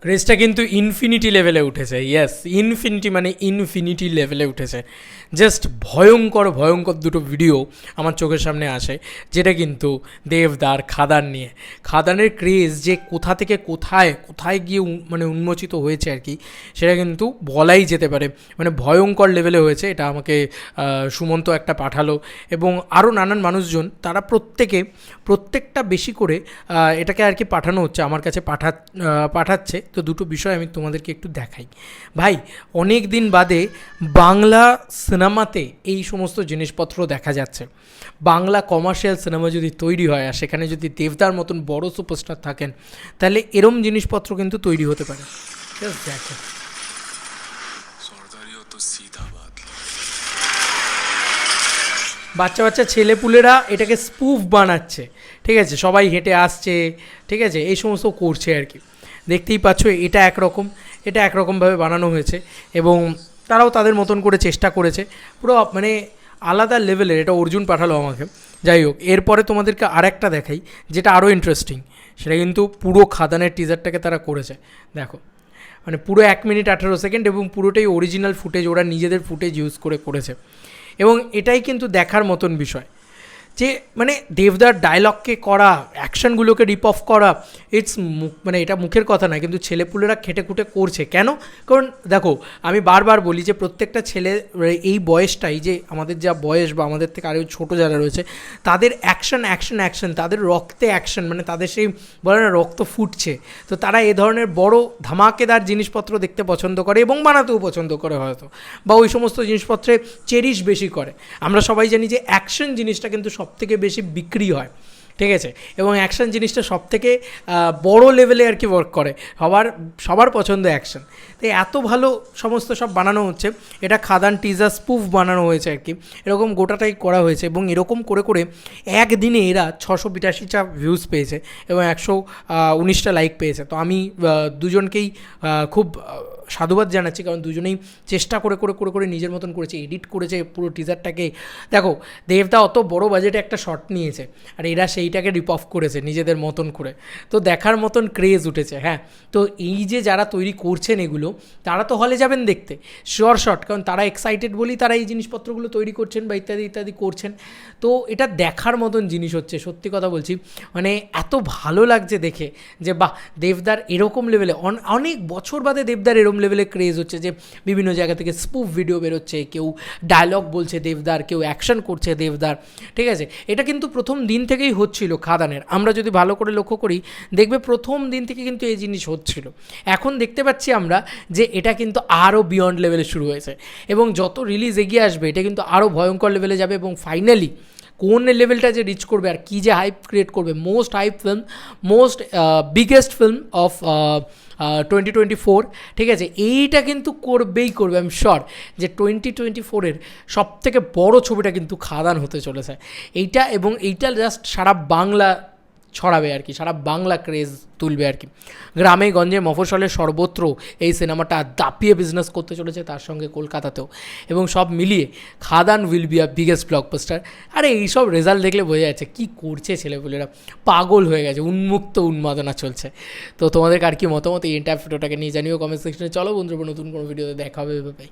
ক্রেজটা কিন্তু ইনফিনিটি লেভেলে উঠেছে। ইয়েস, ইনফিনিটি মানে ইনফিনিটি লেভেলে উঠেছে। জাস্ট ভয়ঙ্কর ভয়ঙ্কর দুটো ভিডিও আমার চোখের সামনে আসে, যেটা কিন্তু দেবদার খাদান নিয়ে। খাদানের ক্রেজ যে কোথা থেকে কোথায় কোথায় গিয়ে মানে উন্মোচিত হয়েছে আর কি, সেটা কিন্তু বলাই যেতে পারে। মানে ভয়ঙ্কর লেভেলে হয়েছে। এটা আমাকে সুমন্ত একটা পাঠালো, এবং আরও নানান মানুষজন, তারা প্রত্যেকটা বেশি করে এটাকে আর কি পাঠানো হচ্ছে, আমার কাছে পাঠাচ্ছে। তো দুটো বিষয় আমি তোমাদেরকে একটু দেখাই। ভাই, অনেক দিন বাদে বাংলা সিনেমাতে এই সমস্ত জিনিসপত্র দেখা যাচ্ছে। বাংলা কমার্শিয়াল সিনেমা যদি তৈরি হয়, আর সেখানে যদি দেবদার মতন বড় সুপারস্টার থাকেন, তাহলে এরম জিনিসপত্র কিন্তু তৈরি হতে পারে। জাস্ট দেখো, বাচ্চা বাচ্চা ছেলেপুলেরা এটাকে স্পুফ বানাচ্ছে, ঠিক আছে, সবাই হেঁটে আসছে, ঠিক আছে, এই সমস্ত করছে আর কি। দেখতেই পাচ্ছ, এটা একরকমভাবে বানানো হয়েছে, এবং তারাও তাদের মতন করে চেষ্টা করেছে। পুরো মানে আলাদা লেভেলের। এটা অর্জুন পাঠালো আমাকে। যাই হোক, এরপরে তোমাদেরকে আরেকটা দেখাই, যেটা আরও ইন্টারেস্টিং। সেটা কিন্তু পুরো খাদানের টিজারটাকে তারা করেছে। দেখো, মানে পুরো 1 মিনিট 18 সেকেন্ড, এবং পুরোটাই অরিজিনাল ফুটেজ, ওরা নিজেদের ফুটেজ ইউজ করেছে। এবং এটাই কিন্তু দেখার মতন বিষয়, যে মানে দেবদার ডায়লগকে করা, অ্যাকশনগুলোকে রিপ অফ করা, মানে এটা মুখের কথা না, কিন্তু ছেলেপুলেরা খেটে খুঁটে করছে। কেন? কারণ দেখো, আমি বারবার বলি যে প্রত্যেকটা ছেলে এই বয়সটাই, যে আমাদের যা বয়স বা আমাদের থেকে আরও ছোটো যারা রয়েছে, তাদের অ্যাকশন, তাদের রক্তে অ্যাকশন, মানে তাদের সেই বলে না রক্ত ফুটছে। তো তারা এ ধরনের বড় ধামাকেদার জিনিসপত্র দেখতে পছন্দ করে, এবং বানাতেও পছন্দ করে হয়তো, বা ওই সমস্ত জিনিসপত্রে চেরিশ বেশি করে। আমরা সবাই জানি যে অ্যাকশন জিনিসটা কিন্তু সবথেকে বেশি বিক্রি হয়, ঠিক আছে, এবং অ্যাকশন জিনিসটা সবথেকে বড় লেভেলে আর কি ওয়ার্ক করে। সবার পছন্দ অ্যাকশন। তাই এত ভালো সমস্ত সব বানানো হচ্ছে। এটা খাদান টিজার স্পুফ বানানো হয়েছে আর কি, এরকম গোটাটাই করা হয়েছে। এবং এরকম করে করে একদিনে এরা 682টা ভিউজ পেয়েছে, এবং 119টা লাইক পেয়েছে। তো আমি দুজনকেই খুব সাধুবাদ জানাচ্ছি, কারণ দুজনেই চেষ্টা করে করে করে করে নিজের মতন করেছে, এডিট করেছে পুরো টিজারটাকে। দেখো, দেবদা অত বড় বাজেটে একটা শট নিয়েছে, আর এরা সেইটাকে রিপ অফ করেছে নিজেদের মতন করে। তো দেখার মতন ক্রেজ উঠেছে। হ্যাঁ, তো এই যে যারা তৈরি করছেন এগুলো, তারা তো হলে যাবেন দেখতে, শিওর শট, কারণ তারা এক্সাইটেড বলেই তারা এই জিনিসপত্রগুলো তৈরি করছেন বা ইত্যাদি ইত্যাদি করছেন। তো এটা দেখার মতন জিনিস হচ্ছে, সত্যি কথা বলছি। মানে এত ভালো লাগছে দেখে, যে বাহ, দেবদার এরকম লেভেলে, অনেক বছর বাদে দেবদার এরকম লেভেলে ক্রেজ হচ্ছে, যে বিভিন্ন জায়গা থেকে স্পুফ ভিডিও বেরোচ্ছে, কেউ ডায়লগ বলছে দেবদার, কেউ অ্যাকশন করছে দেবদার, ঠিক আছে। এটা কিন্তু প্রথম দিন থেকেই হচ্ছিল খাদানের। আমরা যদি ভালো করে লক্ষ্য করি, দেখবে প্রথম দিন থেকে কিন্তু এই জিনিস হচ্ছিল। এখন দেখতে পাচ্ছি আমরা যে এটা কিন্তু আরও বিয়ন্ড লেভেলে শুরু হয়েছে, এবং যত রিলিজ এগিয়ে আসবে এটা কিন্তু আরও ভয়ঙ্কর লেভেলে যাবে। এবং ফাইনালি কোন লেভেলটা যে রিচ করবে, আর কী যে হাইপ ক্রিয়েট করবে, most hype film, most biggest film of 2024, ঠিক আছে, এইটা কিন্তু করবেই করবে। আমি শিওর যে 2024-এর সবথেকে বড় ছবিটা কিন্তু খাদান হতে চলেছে এইটা। এবং এইটা জাস্ট সারা বাংলা ছড়াবে আর কি, সারা বাংলা ক্রেজ তুলবে আর কি। গ্রামে গঞ্জে মফস্বলে সর্বত্র এই সিনেমাটা দাপিয়ে বিজনেস করতে চলেছে, তার সঙ্গে কলকাতাতেও। এবং সব মিলিয়ে Khadaan will be a biggest blockbuster. আরে এইসব রেজাল্ট দেখলে বোঝা যাচ্ছে কী করছে ছেলেপুলেরা, পাগল হয়ে গেছে, উন্মাদনা চলছে। তো তোমাদের আর কি মতামত এই এন্টায়ার ভিডিওটাকে নিয়ে জানিও কমেন্ট সেকশনে। চলো বন্ধুরা, নতুন কোনো ভিডিওতে দেখা হবে।